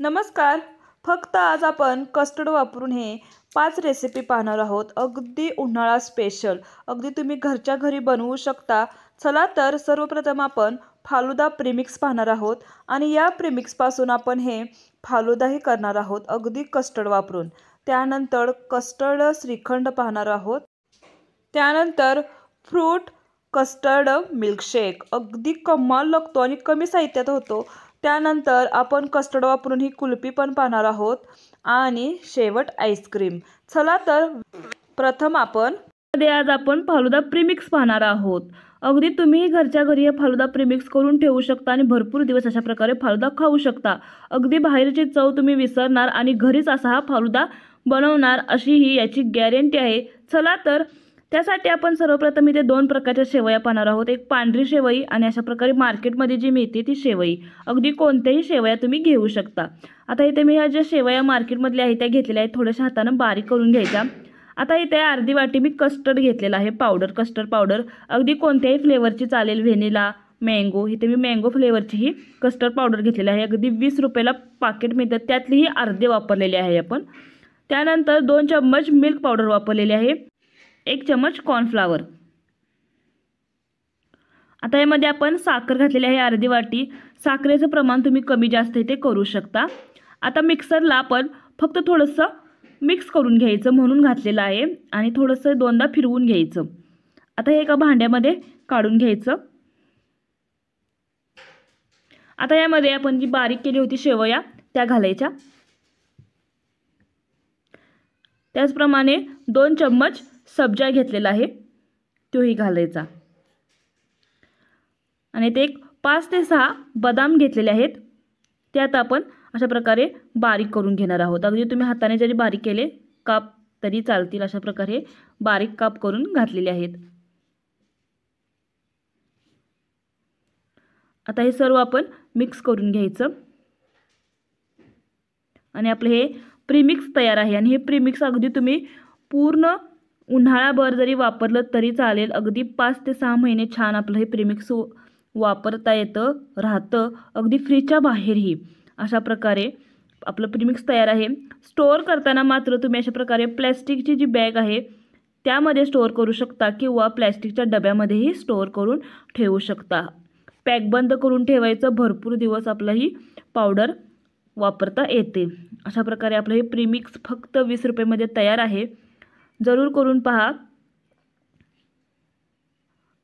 नमस्कार. फक्त आज आपण कस्टर्ड वापरून हे 5 रेसिपी पाहणार आहोत. अगदी उन्हाळा स्पेशल. अगदी तुम्ही घरच्या घरी बनवू शकता. चला तर सर्वप्रथम आपण फालुदा प्रीमिक्स पाहणार आहोत आणि या प्रीमिक्सपासून आपण हे फालुदाही करणार आहोत अगदी कस्टर्ड वापरून. त्यानंतर कस्टर्ड श्रीखंड पाहणार आहोत. त्यानंतर फ्रूट कस्टर्ड मिल्कशेक अगदी कमाल लागतो आणि कमी साहित्यात होतो. त्यानंतर आपण कस्टर्ड वापरून ही कुल्फी पण पाहणार आहोत आणि शेवट आईस्क्रीम. चला तर प्रथम आपण आज आपण फालुदा प्रीमिक्स पाहणार आहोत. अगदी तुम्ही घरच्या घरी हे फालुदा प्रीमिक्स करून ठेवू शकता आणि भरपूर दिवस अशा प्रकारे फालुदा खाऊ शकता. अगदी बाहेरची चव तुम्ही विसरणार आणि घरीच असा हा फालुदा बनवणार अशी ही याची गॅरंटी आहे. चला तर त्यासाठी आपण सर्वप्रथम इथे 2 प्रकारच्या शेवया पाहणार आहोत. एक पांढरी शेवई आणि अशा प्रकारे मार्केटमध्ये जी मिळते ती शेवई. अगदी कोणत्याही शेवया तुम्ही घेऊ शकता. आता इथे मी ह्या ज्या शेवया मार्केटमधल्या आहेत त्या घेतलेल्या आहेत, थोड्याशा हातानं बारीक करून घ्यायच्या. आता इथे अर्धी वाटी मी कस्टर्ड घेतलेला आहे, पावडर, कस्टर्ड पावडर. अगदी कोणत्याही फ्लेवरची चालेल, व्हॅनिला, मँगो. इथे मी मँगो फ्लेवरची ही कस्टर्ड पावडर घेतलेली आहे. अगदी 20 रुपयाला पाकिट मिळतं, त्यातलीही अर्धे वापरलेले आहे आपण. त्यानंतर 2 चम्मच मिल्क पावडर वापरलेली आहे, 1 चम्मच कॉर्नफ्लावर. आता यामध्ये आपण साखर घातलेली आहे अर्धी वाटी. साखरेचं प्रमाण तुम्ही कमी जास्त इथे करू शकता. आता मिक्सरला आपण फक्त थोडंसं मिक्स करून घ्यायचं म्हणून घातलेलं आहे आणि थोडंसं 2दा फिरवून घ्यायचं. आता हे एका भांड्यामध्ये काढून घ्यायचं. आता यामध्ये आपण जी बारीक केली होती शेवया त्या घालायच्या. त्याचप्रमाणे 2 चम्मच सब्जा घेतलेला आहे, तोही घालायचा. आणि ते 5 ते 6 बदाम घेतलेले आहेत, त्यात आपण अशा प्रकारे बारीक करून घेणार आहोत. अगदी तुम्ही हाताने जरी बारीक केले काप तरी चालतील, अशा प्रकारे बारीक काप करून घातलेले आहेत. आता हे सर्व आपण मिक्स करून घ्यायचं आणि आपलं हे प्रीमिक्स तयार आहे. आणि हे प्रीमिक्स अगदी तुम्ही पूर्ण उन्हाळाभर जरी वापरलं तरी चालेल. अगदी 5 ते 6 महिने छान आपलं हे प्रीमिक्स वापरता येतं, राहतं अगदी फ्रीजच्या बाहेरही. अशा प्रकारे आपलं प्रीमिक्स तयार आहे. स्टोअर करताना मात्र तुम्ही अशा प्रकारे प्लॅस्टिकची जी बॅग आहे त्यामध्ये स्टोअर करू शकता किंवा प्लॅस्टिकच्या डब्यामध्येही स्टोअर करून ठेवू शकता. पॅक बंद करून ठेवायचं, भरपूर दिवस आपलं ही पावडर वापरता येते. अशा प्रकारे आपलं हे प्रीमिक्स फक्त 20 रुपयामध्ये तयार आहे. जरूर करून पहा.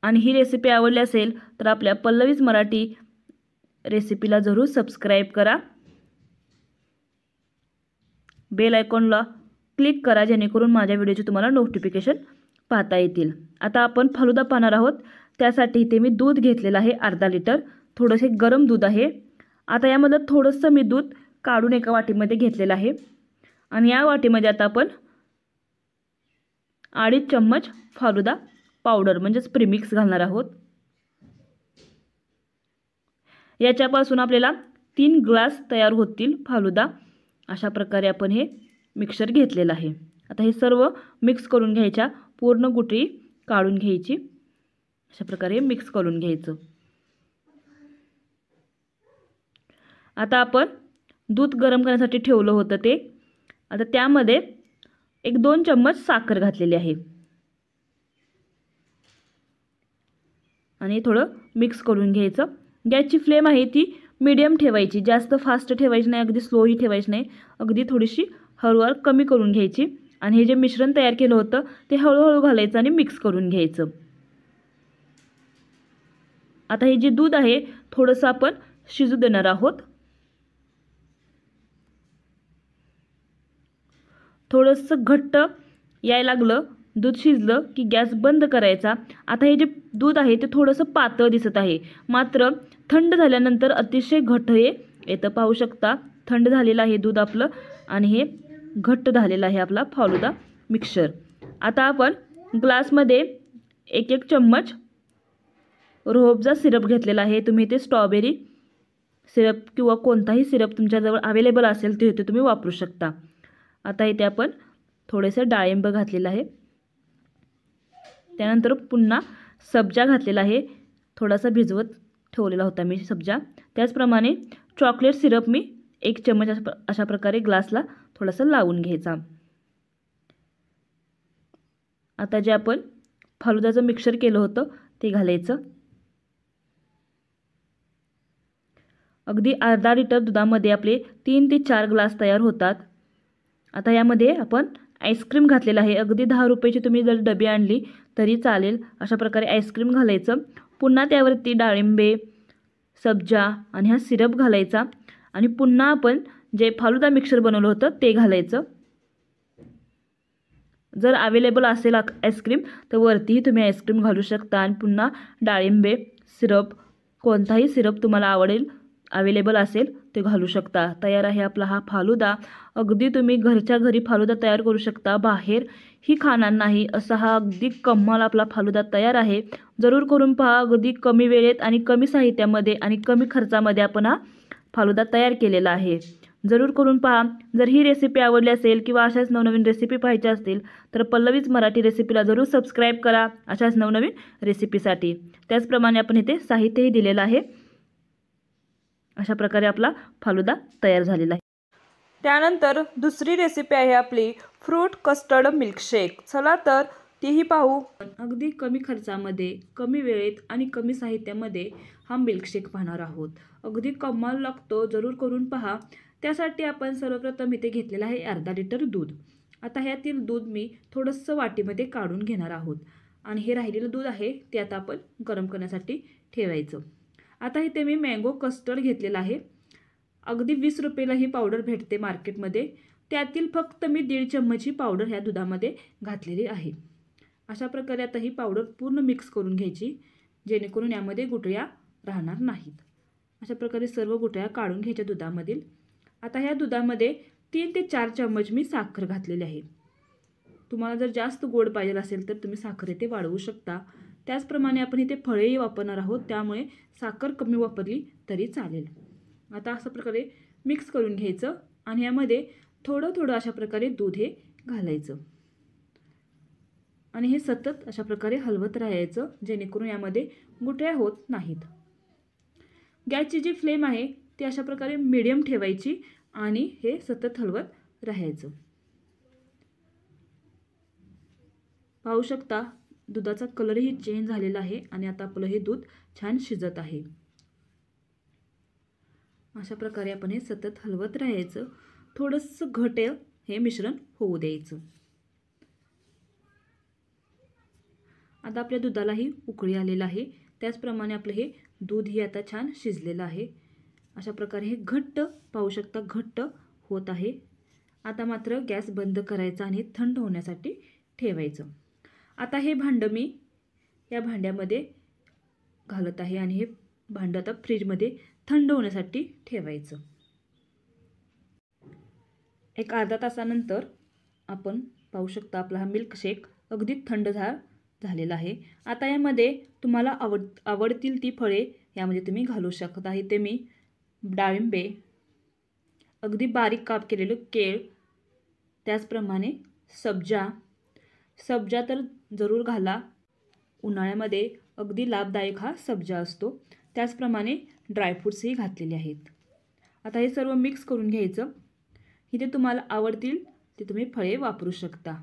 आणि ही रेसिपी आवडली असेल तर आपल्या पल्लवीज मराठी रेसिपीला जरूर सबस्क्राईब करा. बेल आयकॉनला क्लिक करा जेणेकरून माझ्या व्हिडिओचे तुम्हाला नोटिफिकेशन पाहता येतील. आता आपण फालुदा पाहणार आहोत. त्यासाठी इथे मी दूध घेतलेलं आहे अर्धा लिटर. थोडंसे गरम दूध आहे. आता यामध्ये थोडंसं मी दूध काढून एका वाटीमध्ये घेतलेलं आहे आणि या वाटीमध्ये आता आपण 2.5 चम्मच फालुदा पावडर म्हणजेच प्रीमिक्स घालणार आहोत. याच्यापासून आपल्याला 3 ग्लास तयार होतील फालुदा. अशा प्रकारे आपण हे मिक्सर घेतलेलं आहे. आता हे सर्व मिक्स करून घ्यायच्या, पूर्ण गुठळी काढून घ्यायची. अशा प्रकारे मिक्स करून घ्यायचं. आता आपण दूध गरम करण्यासाठी ठेवलं होतं ते. आता त्यामध्ये 1-2 चम्मच साखर घातलेली आहे आणि थोडं मिक्स करून घ्यायचं. गॅसची फ्लेम आहे ती मीडियम ठेवायची, जास्त फास्ट ठेवायची नाही, अगदी स्लोही ठेवायची नाही. अगदी थोडीशी हळूहळू कमी करून घ्यायची. आणि हे जे मिश्रण तयार केलं होतं ते हळूहळू घालायचं आणि मिक्स करून घ्यायचं. आता हे जे दूध आहे थोडंसं आपण शिजू देणार आहोत. थोडंसं घट्ट यायला लागलं, दूध शिजलं की गॅस बंद करायचा. आता हे जे दूध आहे ते थोडंसं पातळ दिसत आहे, मात्र थंड झाल्यानंतर अतिशय घट्ट हे येतं. पाहू शकता थंड झालेलं आहे दूध आपलं आणि हे घट्ट झालेलं आहे आपला फालुदा मिक्सर. आता आपण ग्लासमध्ये 1-1 चम्मच रोहब्जा सिरप घेतलेला आहे. तुम्ही इथे स्ट्रॉबेरी सिरप किंवा कोणताही सिरप तुमच्याजवळ अवेलेबल असेल ते तुम्ही वापरू शकता. आता इथे आपण थोडेसे डाळिंब घातलेलं आहे. त्यानंतर पुन्हा सब्जा घातलेला आहे, थोडासा भिजवत ठेवलेला होता मी सब्जा. त्याचप्रमाणे चॉकलेट सिरप मी 1 चम्मच अशा प्रकारे ग्लासला थोडंसं लावून घ्यायचा। आता जे आपण फालुदाचं मिक्सर केलं होतं ते घालायचं। अगदी अर्धा लिटर दुधामध्ये आपले 3 ते 4 ग्लास तयार होतात। आता यामध्ये आपण आईस्क्रीम घातलेलं आहे। अगदी 10 रुपयाची तुम्ही जर डबी आणली तरी चालेल। अशा प्रकारे आईस्क्रीम घालायचं। पुन्हा त्यावरती डाळिंबे, सब्जा आणि हा सिरप घालायचा आणि पुन्हा आपण जे फालुदा मिक्सर बनवलं होतं ते घालायचं। जर अवेलेबल असेल आईस्क्रीम तर वरतीही तुम्ही आईस्क्रीम घालू शकता आणि पुन्हा डाळिंबे, सिरप, कोणताही सिरप तुम्हाला आवडेल अवेलेबल असेल ते घालू शकता। तयार आहे आपला हा फालुदा। अगदी तुम्ही घरच्या घरी फालुदा तयार करू शकता, बाहेर ही खाणार नाही असा हा अगदी कमाल आपला फालुदा तयार आहे। जरूर करून पहा। अगदी कमी वेळेत आणि कमी साहित्यामध्ये आणि कमी खर्चामध्ये आपण हा फालुदा तयार केलेला आहे। जरूर करून पहा। जर ही रेसिपी आवडली असेल किंवा अशाच नवनवीन रेसिपी पाहायच्या असतील तर पल्लवीज मराठी रेसिपीला जरूर सबस्क्राईब करा अशाच नवनवीन रेसिपीसाठी। त्याचप्रमाणे आपण इथे साहित्यही दिलेलं आहे। अशा प्रकारे आपला फालुदा तयार झालेला आहे। त्यानंतर दुसरी रेसिपी आहे आपली फ्रूट कस्टर्ड मिल्कशेक। चला तर तीही पाहू। अगदी कमी खर्चामध्ये, कमी वेळेत आणि कमी साहित्यामध्ये हा मिल्कशेक पाहणार आहोत। अगदी कमाल लागतो, जरूर करून पहा। त्यासाठी आपण सर्वप्रथम इथे घेतलेलं आहे अर्धा लिटर दूध। आता ह्यातील दूध मी थोडंसं वाटीमध्ये काढून घेणार आहोत आणि हे राहिलेलं दूध आहे ते आता आपण गरम करण्यासाठी ठेवायचं। आता इथे मी मँगो कस्टर्ड घेतलेला आहे। अगदी 20 रुपयाला ही पावडर भेटते मार्केटमध्ये। त्यातील फक्त मी 1.5 चम्मच ही पावडर ह्या दुधामध्ये घातलेली आहे। अशा प्रकारे आता ही पावडर पूर्ण मिक्स करून घ्यायची, जेणेकरून यामध्ये गुठळ्या राहणार नाहीत। अशा प्रकारे सर्व गुठळ्या काढून घ्यायच्या दुधामधील। आता ह्या दुधामध्ये 3 ते 4 चम्मच मी साखर घातलेली आहे। तुम्हाला जर जास्त गोड पाहिजे असेल तर तुम्ही साखर इथे वाढवू शकता। त्याचप्रमाणे आपण इथे फळेही वापरणार आहोत, त्यामुळे साखर कमी वापरली तरी चालेल। आता अशा प्रकारे मिक्स करून घ्यायचं आणि यामध्ये थोडं थोडं अशा प्रकारे दूध हे घालायचं आणि हे सतत अशा प्रकारे हलवत राहायचं, जेणेकरून यामध्ये गुठळ्या होत नाहीत। गॅसची जी फ्लेम आहे ती अशा प्रकारे मीडियम ठेवायची आणि हे सतत हलवत राहायचं। पाहू शकता दुधाचा कलरही चेंज झालेला आहे आणि आता आपलं हे दूध छान शिजत आहे। अशा प्रकारे आपण हे सतत हलवत राहायचं। थोडंसं घट्ट हे मिश्रण होऊ द्यायचं। आता आपल्या दुधालाही उकळी आलेला आहे। त्याचप्रमाणे आपलं हे दूधही आता छान शिजलेलं आहे। अशा प्रकारे हे घट्ट पाहू शकता घट्ट होत आहे। आता मात्र गॅस बंद करायचा आणि थंड होण्यासाठी ठेवायचं। आता हे भांडं मी या भांड्यामध्ये घालत आहे आणि हे भांडं आता फ्रीजमध्ये थंड होण्यासाठी ठेवायचं। एक अर्धा तासानंतर आपण पाहू शकता आपला हा मिल्कशेक अगदी थंड झालेला आहे। आता यामध्ये तुम्हाला आवडतील ती फळे यामध्ये तुम्ही घालू शकता। इथे मी डाळिंबे, अगदी बारीक काप केलेलं केळ, त्याचप्रमाणे सब्जा तर जरूर घाला। उन्हाळ्यामध्ये अगदी लाभदायक हा सब्जा असतो। त्याचप्रमाणे ड्रायफ्रूट्सही घातलेले आहेत। आता हे सर्व मिक्स करून घ्यायचं। इथे तुम्हाला आवडतील ते तुम्ही फळे वापरू शकता।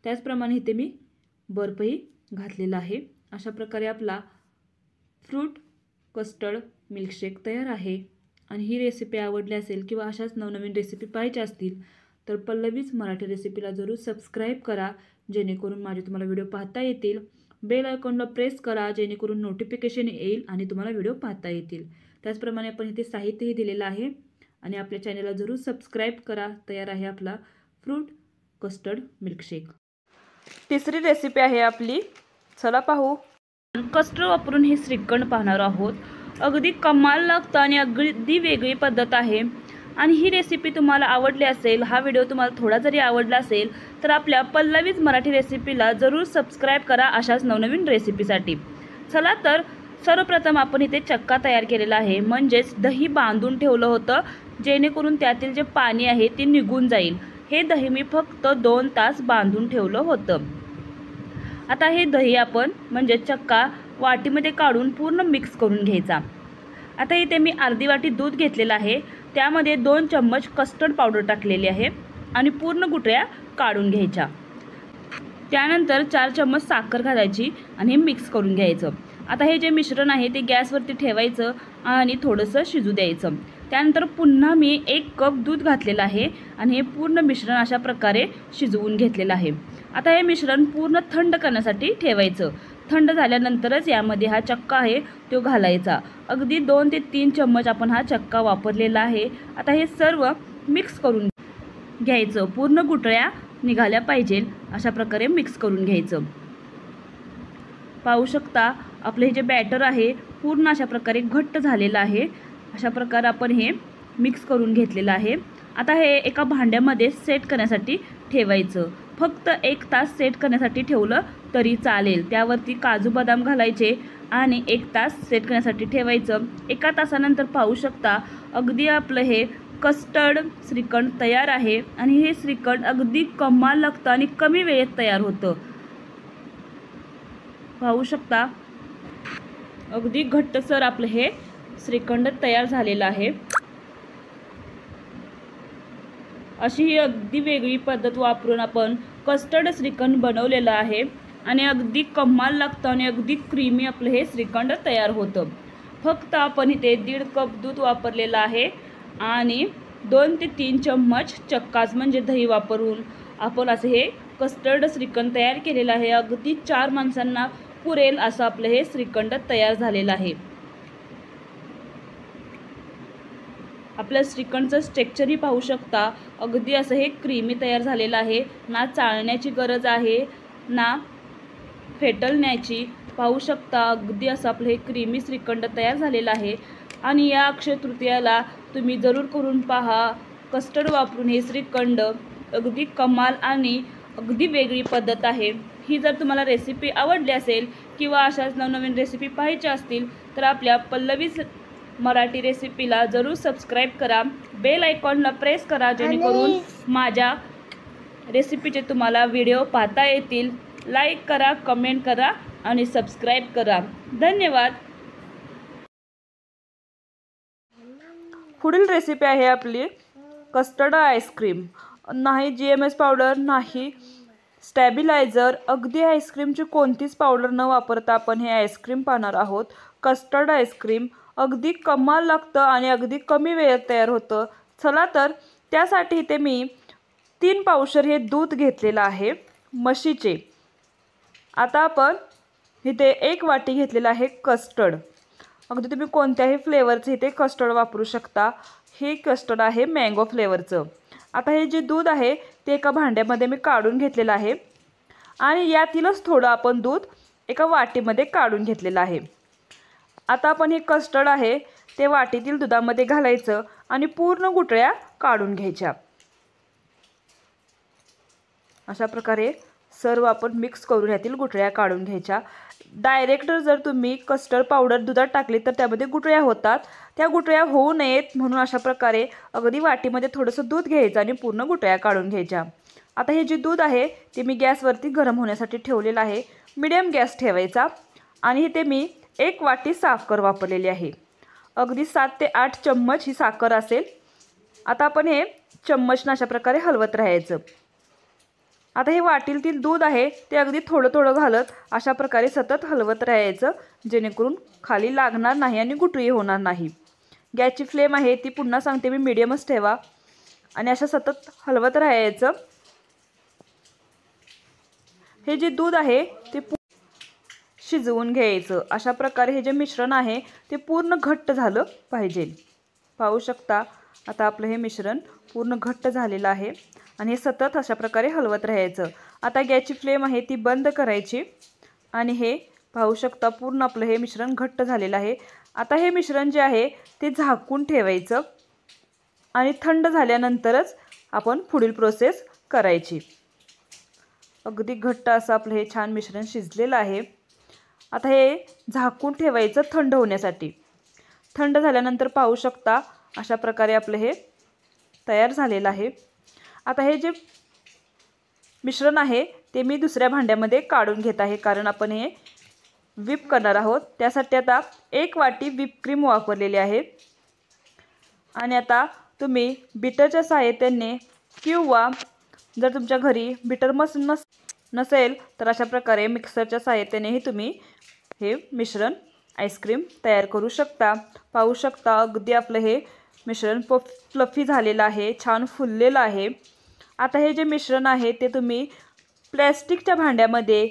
त्याचप्रमाणे इथे मी बर्फही घातलेला आहे। अशा प्रकारे आपला फ्रूट कस्टर्ड मिल्कशेक तयार आहे। आणि ही रेसिपी आवडली असेल किंवा अशाच नवनवीन रेसिपी पाहायच्या असतील तर पल्लवीज मराठी रेसिपीला जरूर सबस्क्राईब करा, जेणेकरून माझे तुम्हाला व्हिडिओ पाहता येतील। बेल आयकॉनला प्रेस करा, जेणेकरून नोटिफिकेशन येईल आणि तुम्हाला व्हिडिओ पाहता येतील। त्याचप्रमाणे आपण इथे साहित्यही दिलेलं आहे आणि आपल्या चॅनलला जरूर सबस्क्राईब करा। तयार आहे आपला फ्रूट कस्टर्ड मिल्कशेक। तिसरी रेसिपी आहे आपली, चला पाहू। कस्टर्ड वापरून हे श्रीखंड पाहणार आहोत। अगदी कमाल लागतं आणि अगदी वेगळी पद्धत आहे। आणि ही रेसिपी तुम्हाला आवडली असेल, हा व्हिडिओ तुम्हाला थोडा जरी आवडला असेल तर आपल्या पल्लवीज मराठी रेसिपीला जरूर सबस्क्राईब करा अशाच नवनवीन रेसिपीसाठी। चला तर सर्वप्रथम आपण इथे चक्का तयार केलेला आहे, म्हणजेच दही बांधून ठेवलं होतं, जेणेकरून त्यातील जे पाणी आहे ते निघून जाईल। हे दही मी फक्त 2 तास बांधून ठेवलं होतं। आता हे दही आपण म्हणजे चक्का वाटीमध्ये काढून पूर्ण मिक्स करून घ्यायचा। आता इथे मी अर्धी वाटी दूध घेतलेलं आहे। त्यामध्ये 2 चम्मच कस्टर्ड पावडर टाकलेली आहे आणि पूर्ण गुठळ्या काढून घ्यायच्या। त्यानंतर 4 चम्मच साखर घालायची आणि हे मिक्स करून घ्यायचं। आता हे जे मिश्रण आहे ते गॅसवरती ठेवायचं आणि थोडंसं शिजू द्यायचं। त्यानंतर पुन्हा मी 1 कप दूध घातलेलं आहे आणि हे पूर्ण मिश्रण अशा प्रकारे शिजवून घेतलेलं आहे। आता हे मिश्रण पूर्ण थंड करण्यासाठी ठेवायचं। थंड झाल्यानंतरच यामध्ये हा चक्का आहे तो घालायचा। अगदी 2 ते 3 चम्मच आपण हा चक्का वापरलेला आहे। आता हे सर्व मिक्स करून घ्यायचं। पूर्ण गुठळ्या निघाल्या पाहिजे अशा प्रकारे मिक्स करून घ्यायचं। पाहू शकता आपले हे जे बॅटर आहे पूर्ण अशा प्रकारे घट्ट झालेलं आहे। अशा प्रकारे आपण हे मिक्स करून घेतलेलं आहे। आता हे एका भांड्यामध्ये सेट करण्यासाठी ठेवायचं। फक्त 1 तास सेट करण्यासाठी ठेवलं तरी चालेल। त्यावरती काजू बदाम घालायचे आणि 1 तास सेट करण्यासाठी ठेवायचं। 1 तासानंतर पाहू शकता अगदी आपलं हे कस्टर्ड श्रीखंड तयार आहे आणि हे श्रीखंड अगदी कमाल लागतं आणि कमी वेळेत तयार होतं। पाहू शकता अगदी घट्टसर आपलं हे श्रीखंड तयार झालेलं आहे। अशी ही अगदी वेगळी पद्धत वापरून आपण कस्टर्ड श्रीखंड बनवलेलं आहे आणि अगदी कमाल लागतं आणि अगदी क्रीमी आपलं हे श्रीखंड तयार होतं। फक्त आपण इथे 1.5 कप दूध वापरलेलं आहे आणि 2 ते 3 चम्मच चक्काच म्हणजे दही वापरून आपण असं हे कस्टर्ड श्रीखंड तयार केलेलं आहे। अगदी 4 माणसांना पुरेल असं आपलं हे श्रीखंड तयार झालेलं आहे। आपल्या श्रीखंडचं स्ट्रक्चरही पाहू शकता अगदी असं हे क्रीमी तयार झालेलं आहे। ना चाळण्याची गरज आहे ना फेटलण्याची। पाहू शकता अगदी असं आपलं हे क्रीमी श्रीखंड तयार झालेलं आहे आणि या अक्षय तृतीयाला तुम्ही जरूर करून पहा। कस्टर्ड वापरून हे श्रीखंड अगदी कमाल आणि अगदी वेगळी पद्धत आहे। ही जर तुम्हाला रेसिपी आवडली असेल किंवा अशाच नवनवीन रेसिपी पाहायच्या असतील तर आपल्या पल्लवीज मराठी रेसिपीला जरूर सबस्क्राईब करा। बेल आयकॉनला प्रेस करा जेणेकरून माझ्या रेसिपीचे तुम्हाला व्हिडिओ पाहता येतील। लाईक करा, कमेंट करा आणि सबस्क्राईब करा। धन्यवाद। पुढील रेसिपी आहे आपली कस्टर्ड आईस्क्रीम। नाही GMS पावडर, नाही स्टॅबिलायझर, अगदी आईस्क्रीमची कोणतीच पावडर न वापरता आपण हे आईस्क्रीम पाहणार आहोत। कस्टर्ड आईस्क्रीम अगदी कमाल लागतं आणि अगदी कमी वेळात तयार होतं। चला तर त्यासाठी इथे मी 3 पावशर हे दूध घेतलेलं आहे म्हशीचे। आता आपण इथे 1 वाटी घेतलेला आहे कस्टर्ड। अगदी तुम्ही कोणत्याही फ्लेवरचं इथे कस्टर्ड वापरू शकता। हे कस्टर्ड आहे मँगो फ्लेवरचं। आता हे जे दूध आहे ते एका भांड्यामध्ये मी काढून घेतलेलं आहे आणि यातीलच थोडं आपण दूध एका वाटीमध्ये काढून घेतलेलं आहे। आता आपण हे कस्टर्ड आहे ते वाटीतील दुधामध्ये घालायचं आणि पूर्ण गुठळ्या काढून घ्यायच्या। अशा प्रकारे सर्व आपण मिक्स करून यातील गुठळ्या काढून घ्यायच्या। डायरेक्ट जर तुम्ही कस्टर्ड पावडर दुधात टाकली तर त्यामध्ये गुठळ्या होतात। त्या गुठळ्या होऊ नयेत म्हणून अशा प्रकारे अगदी वाटीमध्ये थोडंसं दूध घ्यायचं आणि पूर्ण गुठळ्या काढून घ्यायच्या। आता हे जे दूध आहे ते मी गॅसवरती गरम होण्यासाठी ठेवलेलं आहे। मीडियम गॅस ठेवायचा आणि इथे मी 1 वाटी साखर वापरलेली आहे। अगदी 7 ते 8 चम्मच ही साखर असेल। आता आपण हे चम्मचनं अशा प्रकारे हलवत राहायचं। आता हे वाटीतील दूध आहे ते अगदी थोडं थोडं घालत अशा प्रकारे सतत हलवत राहायचं जेणेकरून खाली लागणार नाही आणि गुठळी होणार नाही। गॅसची फ्लेम आहे ती पुन्हा सांगते मी मीडियमच ठेवा आणि अशा सतत हलवत राहायचं। हे जे दूध आहे ते शिजवून घ्यायचं। अशा प्रकारे हे जे मिश्रण आहे ते पूर्ण घट्ट झालं पाहिजे। पाहू शकता आता आपलं हे मिश्रण पूर्ण घट्ट झालेलं आहे आणि हे सतत अशा प्रकारे हलवत राहायचं। आता गॅसची फ्लेम आहे ती बंद करायची आणि हे पाहू शकता पूर्ण आपलं हे मिश्रण घट्ट झालेलं आहे। आता हे मिश्रण जे आहे ते झाकून ठेवायचं आणि थंड झाल्यानंतरच आपण पुढील प्रोसेस करायची। अगदी घट्ट असं आपलं हे छान मिश्रण शिजलेलं आहे। आता हे झाकून ठेवायचं थंड होण्यासाठी। थंड झाल्यानंतर पाहू शकता अशा प्रकारे आपलं हे तयार झालेलं आहे। आता हे जे मिश्रण आहे ते मी दुसऱ्या भांड्यामध्ये काढून घेत आहे कारण आपण हे व्हिप करणार आहोत। त्यासाठी आता 1 वाटी व्हिप क्रीम वापरलेली आहे आणि आता तुम्ही बीटरच्या सहाय्याने किंवा जर तुमच्या घरी बीटर मशीन नसेल तर अशा प्रकारे मिक्सरच्या सहाय्यानेही तुम्ही हे मिश्रण आईस्क्रीम तयार करू शकता। पाहू शकता अगदी आपलं हे मिश्रण फ्लफी झालेलं आहे, छान फुललेलं आहे। आता हे जे मिश्रण आहे ते तुम्ही प्लॅस्टिकच्या भांड्यामध्ये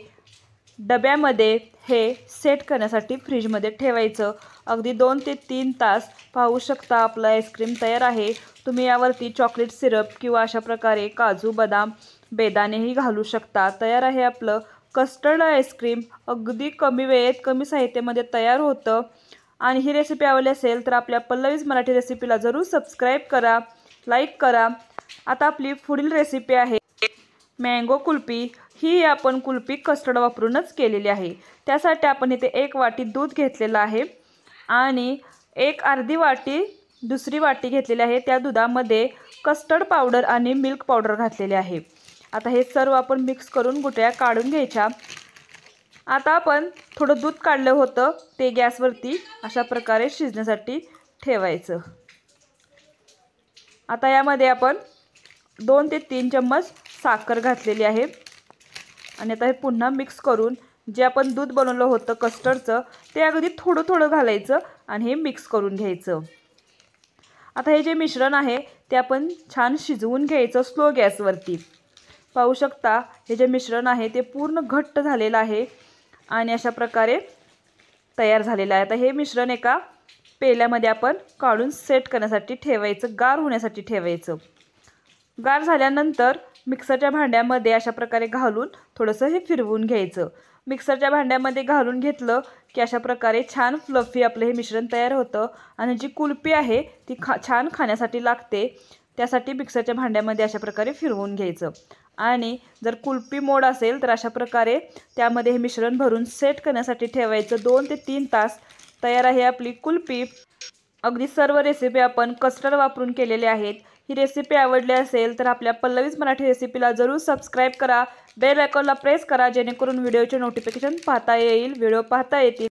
डब्यामध्ये हे सेट करण्यासाठी फ्रीजमध्ये ठेवायचं। अगदी 2 ते 3 तास। पाहू शकता आपलं आईस्क्रीम तयार आहे। तुम्ही यावरती चॉकलेट सिरप किंवा अशा प्रकारे काजू बदाम बेदाणेही घालू शकता। तयार आहे आपलं कस्टर्ड आईस्क्रीम। अगदी कमी वेळेत कमी साहित्यामध्ये तयार होतं। आणि ही रेसिपी आवडली असेल तर आपल्या पल्लवीज मराठी रेसिपीला जरूर सबस्क्राईब करा, लाईक करा। आता आपली पुढील रेसिपी आहे मँगो कुल्फी। ही आपण कुल्फी कस्टर्ड वापरूनच केलेली आहे। त्यासाठी आपण इथे 1 वाटी दूध घेतलेलं आहे आणि अर्धी वाटी दुसरी वाटी घेतलेली आहे। त्या दुधामध्ये कस्टर्ड पावडर आणि मिल्क पावडर घातलेले आहे। आता हे सर्व आपण मिक्स करून गुठळ्या काढून घ्यायच्या। आता आपण थोडं दूध काढलं होतं ते गॅसवरती अशा प्रकारे शिजण्यासाठी ठेवायचं। आता यामध्ये आपण 2 ते 3 चम्मच साखर घातलेली आहे आणि आता हे पुन्हा मिक्स करून जे आपण दूध बनवलं होतं कस्टर्डचं ते अगदी थोडं थोडं घालायचं आणि हे मिक्स करून घ्यायचं। आता हे जे मिश्रण आहे ते आपण छान शिजवून घ्यायचं स्लो गॅसवरती। पाहू शकता हे जे मिश्रण आहे ते पूर्ण घट्ट झालेलं आहे आणि अशा प्रकारे तयार झालेलं आहे। आता हे मिश्रण एका पेल्यामध्ये आपण काढून सेट करण्यासाठी ठेवायचं, गार होण्यासाठी ठेवायचं। गार झाल्यानंतर मिक्सरच्या भांड्यामध्ये अशा प्रकारे घालून थोडंसं हे फिरवून घ्यायचं। मिक्सरच्या भांड्यामध्ये घालून घेतलं की अशा प्रकारे छान फ्लफी आपलं हे मिश्रण तयार होतं आणि जी कुल्फी आहे ती छान खाण्यासाठी लागते। त्यासाठी मिक्सरच्या भांड्यामध्ये अशा प्रकारे फिरवून घ्यायचं आणि जर कुल्फी मोड असेल तर अशा प्रकारे त्यामध्ये हे मिश्रण भरून सेट करण्यासाठी ठेवायचं। 2 ते 3 तास। तयार आहे आपली कुल्फी। अगदी सर्व रेसिपी आपण कस्टर्ड वापरून केलेले आहेत। ही रेसिपी आवडली असेल तर आपल्या पल्लवीज मराठी रेसिपीला जरूर सबस्क्राईब करा, बेल आयकॉनला प्रेस करा जेणेकरून व्हिडिओचे नोटिफिकेशन पाहता येईल, व्हिडिओ पाहता येतील।